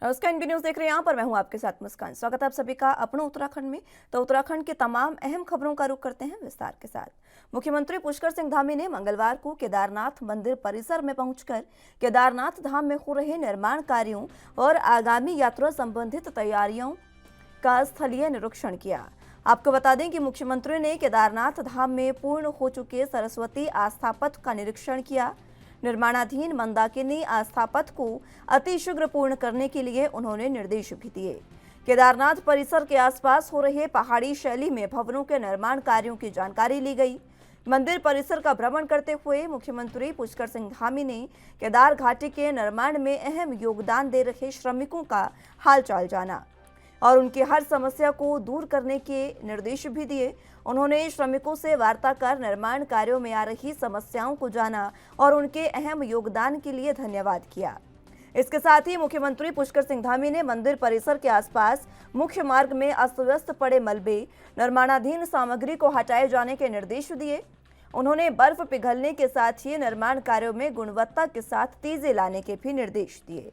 नमस्कार, NB news देख रहे हैं। यहाँ पर मैं हूँ आपके साथ मुस्कान। स्वागत है आप सभी का अपने उत्तराखंड में। तो उत्तराखंड के तमाम अहम खबरों का रुख करते हैं विस्तार के साथ। मुख्यमंत्री पुष्कर सिंह धामी ने मंगलवार को केदारनाथ मंदिर परिसर में पहुंचकर केदारनाथ धाम में हो रहे निर्माण कार्यों और आगामी यात्रा संबंधित तैयारियों का स्थलीय निरीक्षण किया। आपको बता दें कि मुख्यमंत्री ने केदारनाथ धाम में पूर्ण हो चुके सरस्वती आस्था पथ का निरीक्षण किया। निर्माणाधीन मंदाकिनी आस्था पथ को अतिशीघ्र पूर्ण करने के लिए उन्होंने निर्देश भी दिए। केदारनाथ परिसर के आसपास हो रहे पहाड़ी शैली में भवनों के निर्माण कार्यों की जानकारी ली गई। मंदिर परिसर का भ्रमण करते हुए मुख्यमंत्री पुष्कर सिंह धामी ने केदार घाटी के निर्माण में अहम योगदान दे रहे श्रमिकों का हालचाल जाना और उनकी हर समस्या को दूर करने के निर्देश भी दिए। उन्होंने श्रमिकों से वार्ता कर निर्माण कार्यों में आ रही समस्याओं को जाना और उनके अहम योगदान के लिए धन्यवाद किया। इसके साथ ही मुख्यमंत्री पुष्कर सिंह धामी ने मंदिर परिसर के आसपास मुख्य मार्ग में अस्त व्यस्त पड़े मलबे, निर्माणाधीन सामग्री को हटाए जाने के निर्देश दिए। उन्होंने बर्फ पिघलने के साथ ही निर्माण कार्यों में गुणवत्ता के साथ तेजी लाने के भी निर्देश दिए।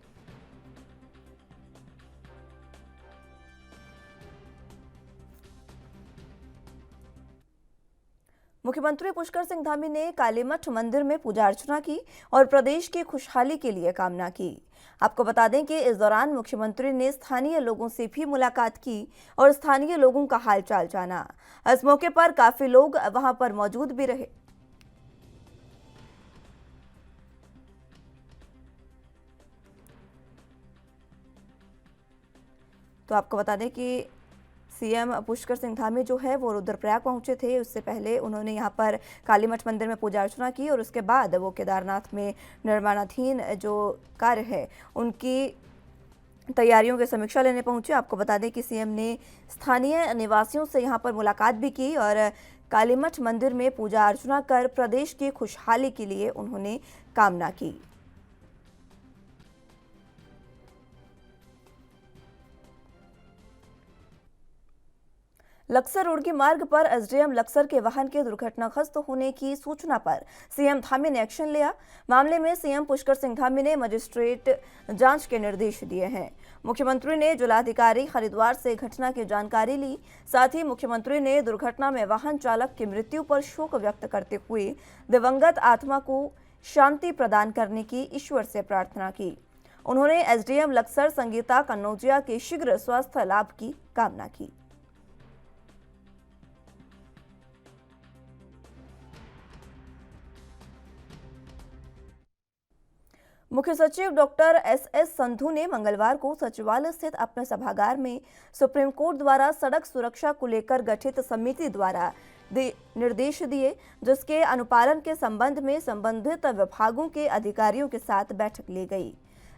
मुख्यमंत्री पुष्कर सिंह धामी ने कालीमठ मंदिर में पूजा अर्चना की और प्रदेश की खुशहाली के लिए कामना की। आपको बता दें कि इस दौरान मुख्यमंत्री ने स्थानीय लोगों से भी मुलाकात की और स्थानीय लोगों का हालचाल जाना। इस मौके पर काफी लोग वहां पर मौजूद भी रहे। तो आपको बता दें कि सीएम पुष्कर सिंह धामी जो है वो रुद्रप्रयाग पहुंचे थे। उससे पहले उन्होंने यहां पर कालीमठ मंदिर में पूजा अर्चना की और उसके बाद वो केदारनाथ में निर्माणाधीन जो कार्य है उनकी तैयारियों की समीक्षा लेने पहुंचे। आपको बता दें कि सीएम ने स्थानीय निवासियों से यहां पर मुलाकात भी की और कालीमठ मंदिर में पूजा अर्चना कर प्रदेश की खुशहाली के लिए उन्होंने कामना की। लक्सर रुड़की मार्ग पर एसडीएम लक्सर के वाहन के दुर्घटनाग्रस्त होने की सूचना पर सीएम धामी ने एक्शन लिया। मामले में सीएम पुष्कर सिंह धामी ने मजिस्ट्रेट जांच के निर्देश दिए हैं। मुख्यमंत्री ने जिलाधिकारी हरिद्वार से घटना की जानकारी ली। साथ ही मुख्यमंत्री ने दुर्घटना में वाहन चालक की मृत्यु पर शोक व्यक्त करते हुए दिवंगत आत्मा को शांति प्रदान करने की ईश्वर से प्रार्थना की। उन्होंने एसडीएम लक्सर संगीता कन्नौजिया के शीघ्र स्वास्थ्य लाभ की कामना की। मुख्य सचिव डॉक्टर एस संधू ने मंगलवार को सचिवालय स्थित अपने सभागार में सुप्रीम कोर्ट द्वारा सड़क सुरक्षा को लेकर गठित समिति द्वारा निर्देश दिए, जिसके अनुपालन के संबंध में संबंधित विभागों के अधिकारियों के साथ बैठक ली गई।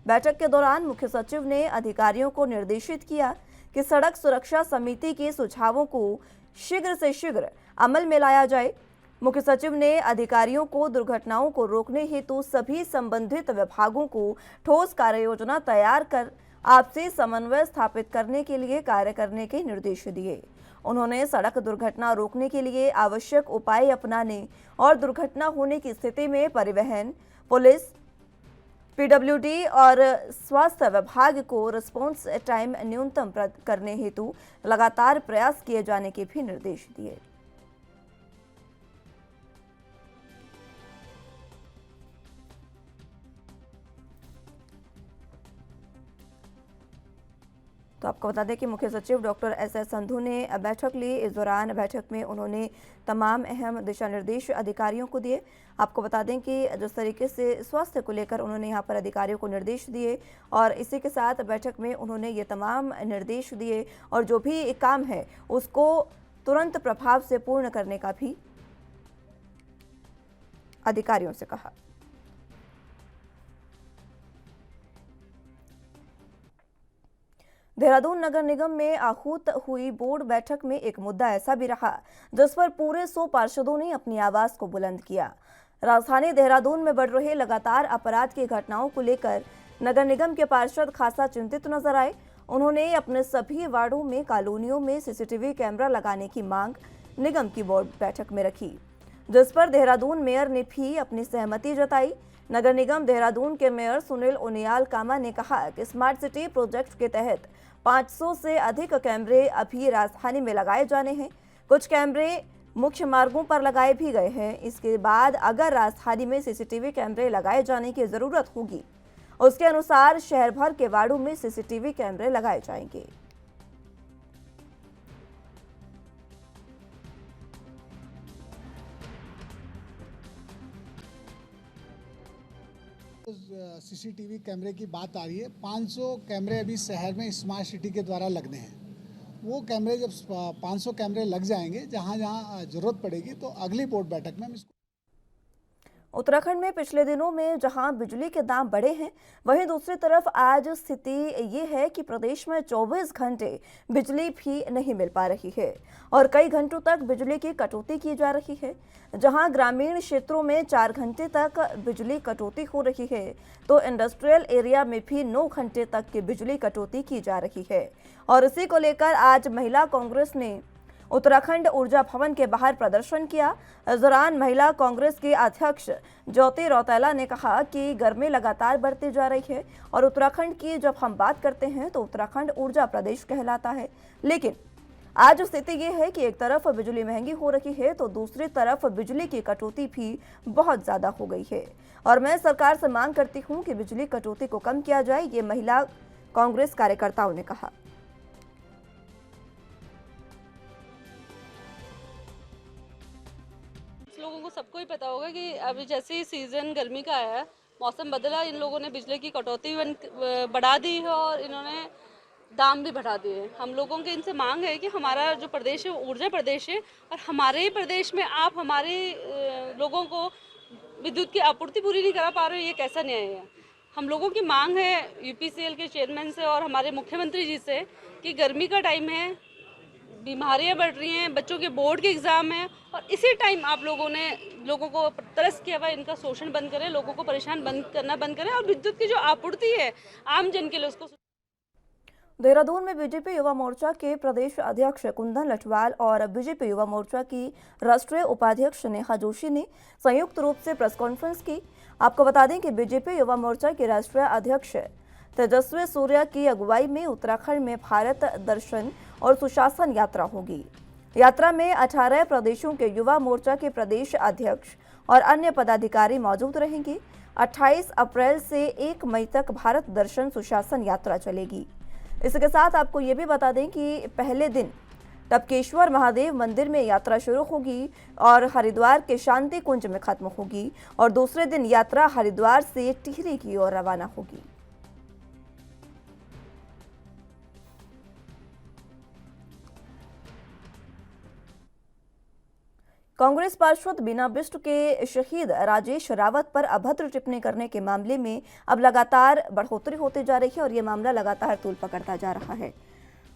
बैठक के दौरान मुख्य सचिव ने अधिकारियों को निर्देशित किया कि सड़क सुरक्षा समिति के सुझावों को शीघ्र से शीघ्र अमल में लाया जाए। मुख्य सचिव ने अधिकारियों को दुर्घटनाओं को रोकने हेतु सभी संबंधित विभागों को ठोस कार्ययोजना तैयार कर आपसी समन्वय स्थापित करने के लिए कार्य करने के निर्देश दिए। उन्होंने सड़क दुर्घटना रोकने के लिए आवश्यक उपाय अपनाने और दुर्घटना होने की स्थिति में परिवहन, पुलिस, पीडब्ल्यूडी और स्वास्थ्य विभाग को रिस्पॉन्स टाइम न्यूनतम करने हेतु लगातार प्रयास किए जाने के भी निर्देश दिए। तो आपको बता दें कि मुख्य सचिव डॉक्टर एस संधू ने बैठक ली। इस दौरान बैठक में उन्होंने तमाम अहम दिशा निर्देश अधिकारियों को दिए। आपको बता दें कि जिस तरीके से स्वास्थ्य को लेकर उन्होंने यहाँ पर अधिकारियों को निर्देश दिए और इसी के साथ बैठक में उन्होंने ये तमाम निर्देश दिए और जो भी काम है उसको तुरंत प्रभाव से पूर्ण करने का भी अधिकारियों से कहा। देहरादून नगर निगम में आहूत हुई बोर्ड बैठक में एक मुद्दा ऐसा भी रहा जिस पर पूरे 100 पार्षदों ने अपनी आवाज को बुलंद किया। राजधानी देहरादून में बढ़ रहे लगातार अपराध की घटनाओं को लेकर नगर निगम के पार्षद खासा चिंतित नजर आए। उन्होंने अपने सभी वार्डों में कॉलोनियों में सीसीटीवी कैमरा लगाने की मांग निगम की बोर्ड बैठक में रखी, जिस पर देहरादून मेयर ने भी अपनी सहमति जताई। नगर निगम देहरादून के मेयर सुनील उनियाल कामा ने कहा कि स्मार्ट सिटी प्रोजेक्ट के तहत 500 से अधिक कैमरे अभी राजधानी में लगाए जाने हैं। कुछ कैमरे मुख्य मार्गों पर लगाए भी गए हैं। इसके बाद अगर राजधानी में सीसीटीवी कैमरे लगाए जाने की जरूरत होगी, उसके अनुसार शहर भर के वार्डों में सीसीटीवी कैमरे लगाए जाएंगे। सीसीटीवी कैमरे की बात आ रही है। 500 कैमरे अभी शहर में स्मार्ट सिटी के द्वारा लगने हैं। वो कैमरे जब 500 कैमरे लग जाएंगे, जहाँ जहाँ जरूरत पड़ेगी, तो अगली बोर्ड बैठक में हम इसको। उत्तराखंड में पिछले दिनों में जहां बिजली के दाम बढ़े हैं, वहीं दूसरी तरफ आज स्थिति ये है कि प्रदेश में 24 घंटे बिजली भी नहीं मिल पा रही है और कई घंटों तक बिजली की कटौती की जा रही है। जहां ग्रामीण क्षेत्रों में 4 घंटे तक बिजली कटौती हो रही है, तो इंडस्ट्रियल एरिया में भी 9 घंटे तक की बिजली कटौती की जा रही है। और इसी को लेकर आज महिला कांग्रेस ने उत्तराखंड ऊर्जा भवन के बाहर प्रदर्शन किया। इस दौरान महिला कांग्रेस के अध्यक्ष ज्योति रौतेला ने कहा कि गर्मी लगातार बढ़ती जा रही है और उत्तराखंड की जब हम बात करते हैं तो उत्तराखंड ऊर्जा प्रदेश कहलाता है, लेकिन आज स्थिति ये है कि एक तरफ बिजली महंगी हो रही है तो दूसरी तरफ बिजली की कटौती भी बहुत ज्यादा हो गई है। और मैं सरकार से मांग करती हूँ कि बिजली कटौती को कम किया जाए, ये महिला कांग्रेस कार्यकर्ताओं ने कहा। लोगों को सबको ही पता होगा कि अभी जैसे ही सीजन गर्मी का आया, मौसम बदला, इन लोगों ने बिजली की कटौती बढ़ा दी है और इन्होंने दाम भी बढ़ा दिए। हम लोगों की इनसे मांग है कि हमारा जो प्रदेश है वो ऊर्जा प्रदेश है और हमारे प्रदेश में आप हमारे लोगों को विद्युत की आपूर्ति पूरी नहीं करा पा रहे हो, ये कैसा न्याय है। हम लोगों की मांग है यूपीसीएल के चेयरमैन से और हमारे मुख्यमंत्री जी से कि गर्मी का टाइम है, बीमारियां बढ़ रही हैं, बच्चों के बोर्ड के एग्जाम हैं और इसी टाइम आप लोगों ने लोगों को तरस किया हुआ, इनका शोषण बंद करें, लोगों को परेशान करना बंद करें और विद्युत की जो आपूर्ति है आम जन के लिए उसको। देहरादून में बीजेपी युवा मोर्चा के प्रदेश अध्यक्ष कुंदन लठवाल और बीजेपी युवा मोर्चा की राष्ट्रीय उपाध्यक्ष नेहा जोशी ने संयुक्त रूप से प्रेस कॉन्फ्रेंस की। आपको बता दें कि बीजेपी युवा मोर्चा के राष्ट्रीय अध्यक्ष तेजस्वी सूर्या की अगुवाई में उत्तराखंड में भारत दर्शन और सुशासन यात्रा होगी। यात्रा में 18 प्रदेशों के युवा मोर्चा के प्रदेश अध्यक्ष और अन्य पदाधिकारी मौजूद रहेंगे। 28 अप्रैल से 1 मई तक भारत दर्शन सुशासन यात्रा चलेगी। इसके साथ आपको ये भी बता दें कि पहले दिन टपकेश्वर महादेव मंदिर में यात्रा शुरू होगी और हरिद्वार के शांति कुंज में खत्म होगी और दूसरे दिन यात्रा हरिद्वार से टिहरी की ओर रवाना होगी। कांग्रेस पार्षद बीना बिष्ट के शहीद राजेश रावत पर अभद्र टिप्पणी करने के मामले में अब लगातार बढ़ोतरी होती जा रही है और ये मामला लगातार तूल पकड़ता जा रहा है।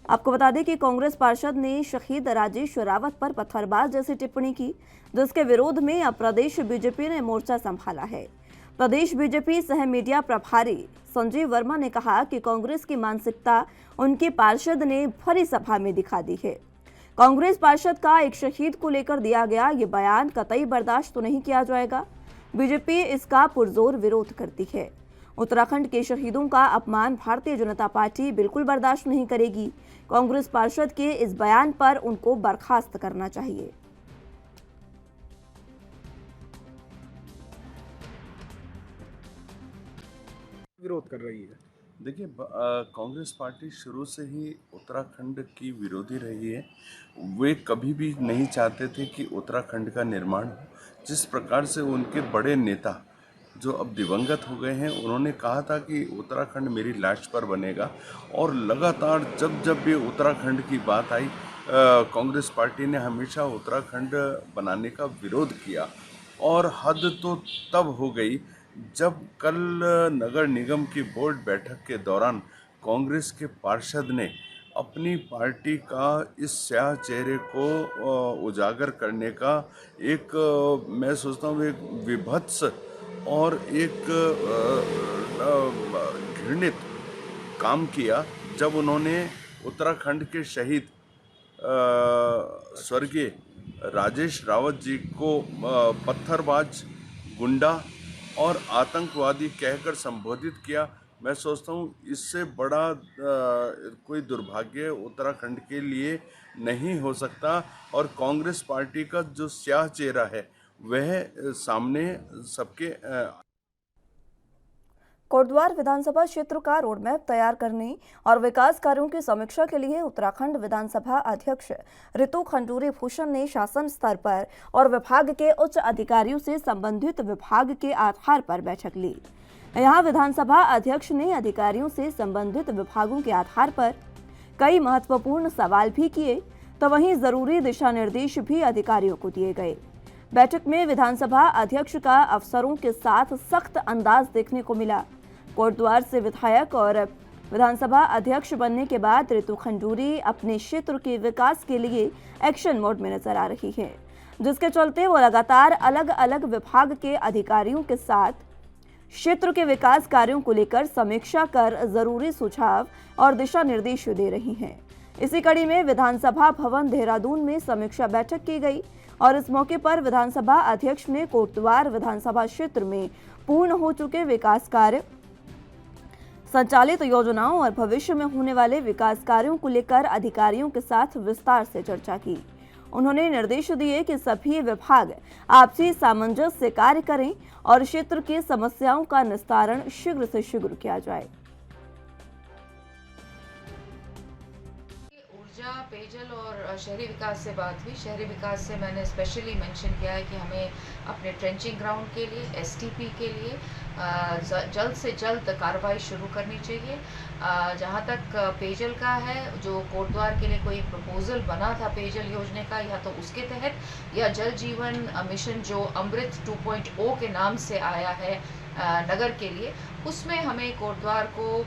आपको बता दें कि कांग्रेस पार्षद ने शहीद राजेश रावत पर पत्थरबाज जैसी टिप्पणी की, जिसके विरोध में अब प्रदेश बीजेपी ने मोर्चा संभाला है। प्रदेश बीजेपी सह मीडिया प्रभारी संजीव वर्मा ने कहा कि कांग्रेस की मानसिकता उनके पार्षद ने भरी सभा में दिखा दी है। कांग्रेस पार्षद का एक शहीद को लेकर दिया गया ये बयान कतई बर्दाश्त तो नहीं किया जाएगा। बीजेपी इसका पुरजोर विरोध करती है। उत्तराखंड के शहीदों का अपमान भारतीय जनता पार्टी बिल्कुल बर्दाश्त नहीं करेगी। कांग्रेस पार्षद के इस बयान पर उनको बर्खास्त करना चाहिए। विरोध कर रही है। देखिए, कांग्रेस पार्टी शुरू से ही उत्तराखंड की विरोधी रही है। वे कभी भी नहीं चाहते थे कि उत्तराखंड का निर्माण हो। जिस प्रकार से उनके बड़े नेता जो अब दिवंगत हो गए हैं, उन्होंने कहा था कि उत्तराखंड मेरी लाश पर बनेगा और लगातार जब जब भी उत्तराखंड की बात आई, कांग्रेस पार्टी ने हमेशा उत्तराखंड बनाने का विरोध किया। और हद तो तब हो गई जब कल नगर निगम की बोर्ड बैठक के दौरान कांग्रेस के पार्षद ने अपनी पार्टी का इस स्याह चेहरे को उजागर करने का एक, मैं सोचता हूँ, एक विभत्स और एक घृणित काम किया, जब उन्होंने उत्तराखंड के शहीद स्वर्गीय राजेश रावत जी को पत्थरबाज, गुंडा और आतंकवादी कहकर संबोधित किया। मैं सोचता हूँ इससे बड़ा कोई दुर्भाग्य उत्तराखंड के लिए नहीं हो सकता। और कांग्रेस पार्टी का जो स्याह चेहरा है वह सामने सबके कोटद्वार विधानसभा क्षेत्र का रोडमैप तैयार करने और विकास कार्यों की समीक्षा के लिए उत्तराखंड विधानसभा अध्यक्ष ऋतु खंडूरी भूषण ने शासन स्तर पर और विभाग के उच्च अधिकारियों से संबंधित विभाग के आधार पर बैठक ली। यहां विधानसभा अध्यक्ष ने अधिकारियों से संबंधित विभागों के आधार पर कई महत्वपूर्ण सवाल भी किए, तो वहीं जरूरी दिशा निर्देश भी अधिकारियों को दिए गए। बैठक में विधानसभा अध्यक्ष का अफसरों के साथ सख्त अंदाज देखने को मिला। कोटद्वार से विधायक और विधानसभा अध्यक्ष बनने के बाद ऋतु खंडूरी अपने क्षेत्र के विकास के लिए एक्शन मोड में नजर आ रही है, जिसके चलते वो लगातार अलग अलग विभाग के अधिकारियों के साथ क्षेत्र के विकास कार्यों को लेकर समीक्षा कर जरूरी सुझाव और दिशा निर्देश दे रही हैं। इसी कड़ी में विधानसभा भवन देहरादून में समीक्षा बैठक की गई और इस मौके पर विधानसभा अध्यक्ष ने कोटद्वार विधानसभा क्षेत्र में पूर्ण हो चुके विकास कार्य, संचालित योजनाओं और भविष्य में होने वाले विकास कार्यों को लेकर अधिकारियों के साथ विस्तार से चर्चा की। उन्होंने निर्देश दिए कि सभी विभाग आपसी सामंजस्य से कार्य करें और क्षेत्र की समस्याओं का निस्तारण शीघ्र से शीघ्र किया जाए। ऊर्जा, पेयजल और शहरी विकास से बात हुई। शहरी विकास से मैंने स्पेशली मेंशन किया है कि हमें अपने ट्रेंचिंग ग्राउंड के लिए, एसटीपी के लिए जल्द से जल्द कार्रवाई शुरू करनी चाहिए। जहाँ तक पेयजल का है, जो कोटद्वार के लिए कोई प्रपोजल बना था पेयजल योजना का, या तो उसके तहत या जल जीवन मिशन जो अमृत 2.0 के नाम से आया है नगर के लिए, उसमें हमें कोटद्वार को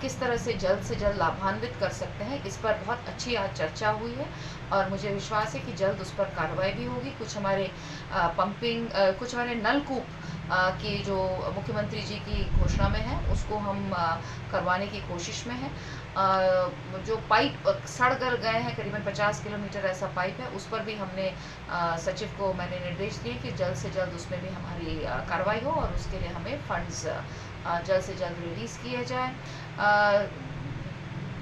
किस तरह से जल्द लाभान्वित कर सकते हैं, इस पर बहुत अच्छी आज चर्चा हुई है और मुझे विश्वास है कि जल्द उस पर कार्रवाई भी होगी। कुछ हमारे कुछ हमारे नलकूप की जो मुख्यमंत्री जी की घोषणा में है उसको हम करवाने की कोशिश में है। जो पाइप सड़ गल गए हैं, करीबन 50 किलोमीटर ऐसा पाइप है, उस पर भी हमने सचिव को मैंने निर्देश दिए कि जल्द से जल्द उसमें भी हमारी कार्रवाई हो और उसके लिए हमें फंड्स जल्द से जल्द रिलीज़ किए जाए।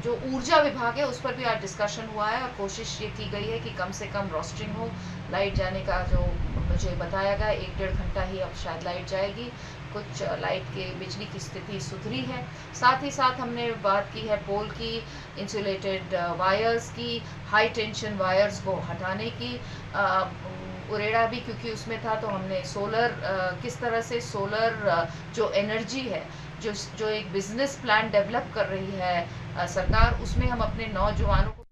जो ऊर्जा विभाग है उस पर भी आज डिस्कशन हुआ है और कोशिश ये की गई है कि कम से कम रोस्टरिंग हो। लाइट जाने का जो मुझे बताया गया 1-1.5 घंटा ही अब शायद लाइट जाएगी। कुछ लाइट के बिजली की स्थिति सुधरी है। साथ ही साथ हमने बात की है पोल की, इंसुलेटेड वायर्स की, हाई टेंशन वायर्स को हटाने की। उरेड़ा भी क्योंकि उसमें था तो हमने सोलर किस तरह से सोलर जो एनर्जी है, जो एक बिजनेस प्लान डेवलप कर रही है सरकार, उसमें हम अपने नौजवानों को।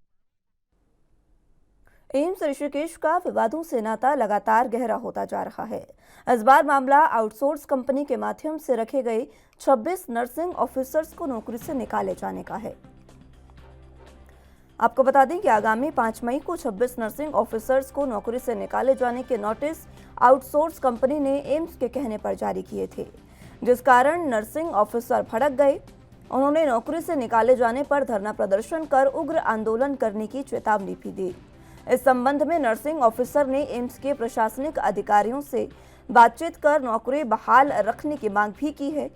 एम्स ऋषिकेश का विवादों से नाता लगातार गहरा होता जा रहा है। इस बार मामला आउटसोर्स कंपनी के माध्यम से रखे गए 26 नर्सिंग ऑफिसर्स को नौकरी से निकाले जाने का है। आपको बता दें कि आगामी 5 मई को 26 नर्सिंग ऑफिसर्स को नौकरी से निकाले जाने के नोटिस आउटसोर्स कंपनी ने एम्स के कहने पर जारी किए थे, जिस कारण नर्सिंग ऑफिसर भड़क गए। उन्होंने नौकरी से निकाले जाने पर धरना प्रदर्शन कर उग्र आंदोलन करने की चेतावनी भी दी। इस संबंध में नर्सिंग ऑफिसर ने एम्स के प्रशासनिक अधिकारियों से बातचीत कर नौकरी बहाल रखने की मांग भी की है।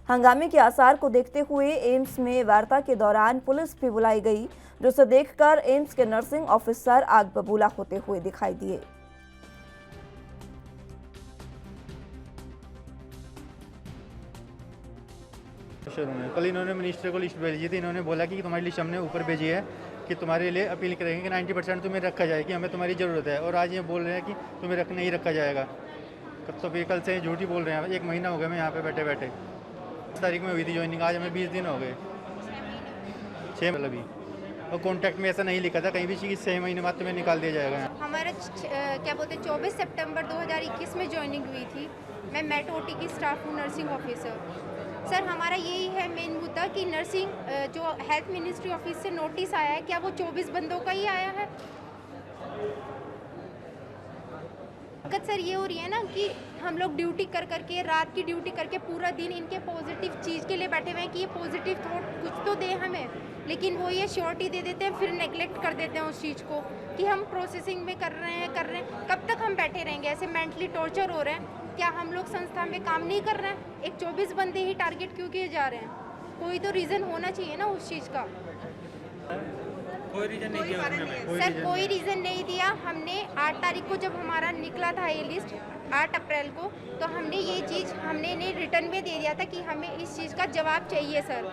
हंगामे के आसार को देखते हुए एम्स में वार्ता के दौरान पुलिस भी बुलाई गई, जिसे देखकर एम्स के नर्सिंग ऑफिसर आग बबूला होते हुए दिखाई दिए। कल इन्होंने मिनिस्टर को लिस्ट भेजी थी। इन्होंने बोला कि तुम्हारी लिस्ट हमने ऊपर भेजी है कि तुम्हारे लिए अपील करेंगे कि 90% तुम्हें रखा जाए, कि हमें तुम्हारी ज़रूरत है। और आज ये बोल रहे हैं कि तुम्हें नहीं रखा जाएगा। तो फिर कल से झूठी बोल रहे हैं। 1 महीना हो गया मैं यहाँ पे बैठे बैठे। 10 तारीख में हुई थी ज्वाइनिंग, आज हमें 20 दिन हो गए। 6 मतलब ही। और कॉन्ट्रैक्ट में ऐसा नहीं लिखा था कहीं भी कि 6 महीने बाद तुम्हें निकाल दिया जाएगा। हमारा क्या बोलते हैं 24 सितंबर 2021 में ज्वाइनिंग हुई थी। मैं मेट ओटी की स्टाफ हूँ, नर्सिंग ऑफिसर। सर हमारा यही है मेन मुद्दा कि नर्सिंग जो हेल्थ मिनिस्ट्री ऑफिस से नोटिस आया है, क्या वो 24 बंदों का ही आया है? दिक्कत सर ये हो रही है ना कि हम लोग ड्यूटी कर करके, रात की ड्यूटी करके पूरा दिन इनके पॉजिटिव चीज़ के लिए बैठे हुए हैं कि ये पॉजिटिव थॉट कुछ तो दे हमें, लेकिन वो ये श्योरिटी दे देते हैं, फिर नेगलेक्ट कर देते हैं उस चीज़ को कि हम प्रोसेसिंग में कर रहे हैं। कब तक हम बैठे रहेंगे? ऐसे मेंटली टॉर्चर हो रहे हैं। क्या हम लोग संस्था में काम नहीं कर रहे हैं? एक 24 बंदे ही टारगेट क्यों किए जा रहे हैं? कोई तो रीज़न होना चाहिए ना उस चीज़ का। कोई रीजन नहीं दिया उसने। सर कोई रीज़न नहीं दिया। हमने 8 तारीख को जब हमारा निकला था ये लिस्ट 8 अप्रैल को, तो हमने ये चीज़ हमने रिटर्न में दे दिया था कि हमें इस चीज़ का जवाब चाहिए सर।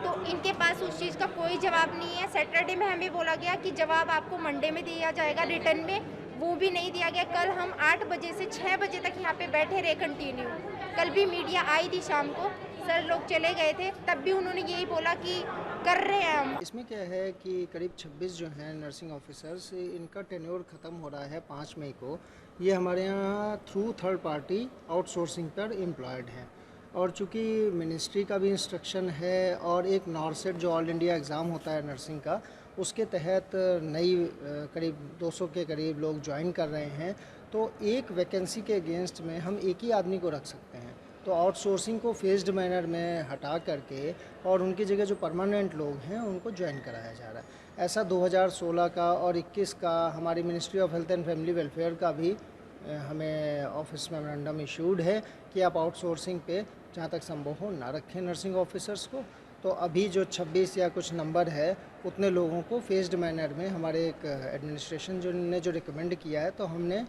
तो इनके पास उस चीज़ का कोई जवाब नहीं है। सैटरडे में हमें बोला गया कि जवाब आपको मंडे में दिया जाएगा रिटर्न में, वो भी नहीं दिया गया। कल हम 8 बजे से 6 बजे तक यहाँ पे बैठे रहे कंटिन्यू। कल भी मीडिया आई थी शाम को, सर लोग चले गए थे, तब भी उन्होंने यही बोला कि कर रहे हैं हम। इसमें क्या है कि करीब 26 जो हैं नर्सिंग ऑफिसर्स, इनका टेन्योर ख़त्म हो रहा है 5 मई को। ये हमारे यहाँ थ्रू थर्ड पार्टी आउटसोर्सिंग पर एम्प्लॉयड हैं, और चूँकि मिनिस्ट्री का भी इंस्ट्रक्शन है और एक नॉर्सेट जो ऑल इंडिया एग्ज़ाम होता है नर्सिंग का, उसके तहत नई करीब 200 के करीब लोग ज्वाइन कर रहे हैं। तो एक वैकेंसी के अगेंस्ट में हम एक ही आदमी को रख सकते हैं। तो आउटसोर्सिंग को फेज्ड मैनर में हटा करके और उनकी जगह जो परमानेंट लोग हैं उनको ज्वाइन कराया जा रहा है। ऐसा 2016 का और 21 का हमारी ministry of health and family welfare का भी हमें ऑफिस मेमोरेंडम इशूड है कि आप आउटसोर्सिंग पे जहाँ तक संभव हो ना रखें नर्सिंग ऑफिसर्स को। तो अभी जो 26 या कुछ नंबर है उतने लोगों को फेज्ड मैनर में हमारे एक एडमिनिस्ट्रेशन ने जो रिकमेंड किया है, तो हमने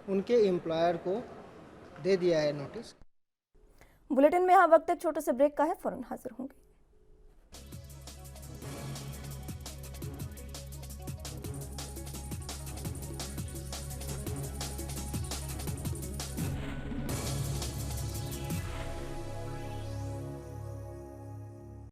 उनके एम्प्लॉयर को दे दिया है नोटिस। बुलेटिन में यहाँ वक्त एक छोटे से ब्रेक का है, फौरन हाजिर होंगे।